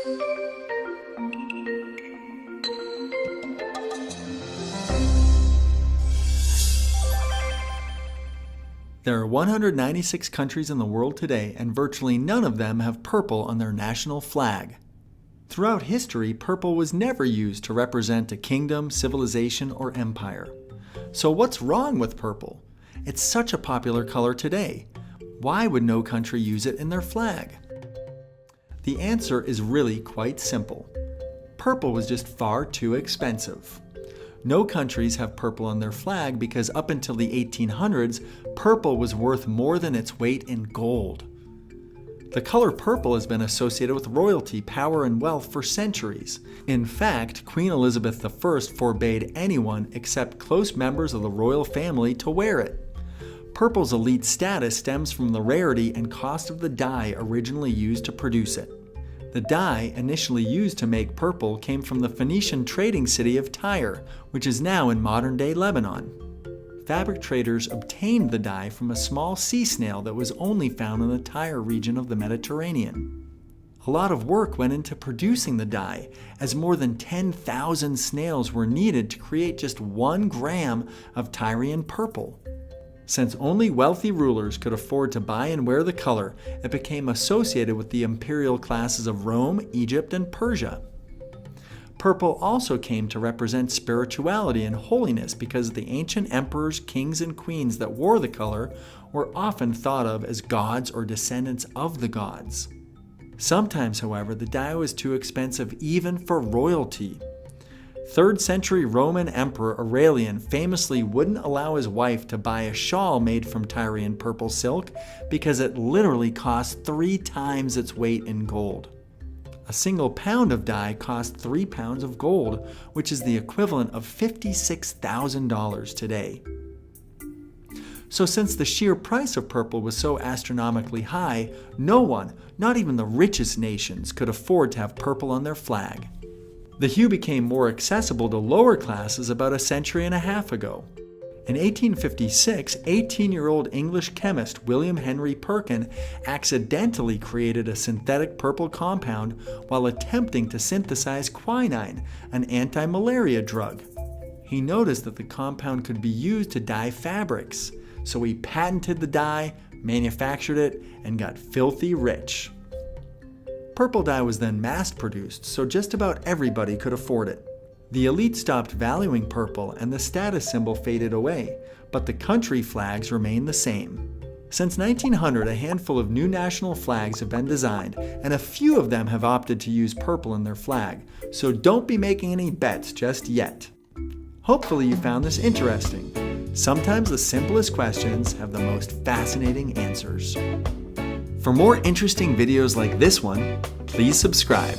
There are 196 countries in the world today, and virtually none of them have purple on their national flag. Throughout history, purple was never used to represent a kingdom, civilization, or empire. So what's wrong with purple? It's such a popular color today. Why would no country use it in their flag? The answer is really quite simple. Purple was just far too expensive. No countries have purple on their flag because up until the 1800s, purple was worth more than its weight in gold. The color purple has been associated with royalty, power, and wealth for centuries. In fact, Queen Elizabeth I forbade anyone except close members of the royal family to wear it. Purple's elite status stems from the rarity and cost of the dye originally used to produce it. The dye initially used to make purple came from the Phoenician trading city of Tyre, which is now in modern-day Lebanon. Fabric traders obtained the dye from a small sea snail that was only found in the Tyre region of the Mediterranean. A lot of work went into producing the dye, as more than 10,000 snails were needed to create just 1 gram of Tyrian purple. Since only wealthy rulers could afford to buy and wear the color, it became associated with the imperial classes of Rome, Egypt, and Persia. Purple also came to represent spirituality and holiness because the ancient emperors, kings, and queens that wore the color were often thought of as gods or descendants of the gods. Sometimes, however, the dye was too expensive even for royalty. 3rd century Roman Emperor Aurelian famously wouldn't allow his wife to buy a shawl made from Tyrian purple silk because it literally cost 3 times its weight in gold. A single pound of dye cost 3 pounds of gold, which is the equivalent of $56,000 today. So since the sheer price of purple was so astronomically high, no one, not even the richest nations, could afford to have purple on their flag. The hue became more accessible to lower classes about a century and a half ago. In 1856, 18-year-old English chemist William Henry Perkin accidentally created a synthetic purple compound while attempting to synthesize quinine, an anti-malaria drug. He noticed that the compound could be used to dye fabrics, so he patented the dye, manufactured it, and got filthy rich. Purple dye was then mass-produced, so just about everybody could afford it. The elite stopped valuing purple and the status symbol faded away, but the country flags remain the same. Since 1900, a handful of new national flags have been designed, and a few of them have opted to use purple in their flag, so don't be making any bets just yet. Hopefully you found this interesting. Sometimes the simplest questions have the most fascinating answers. For more interesting videos like this one, please subscribe.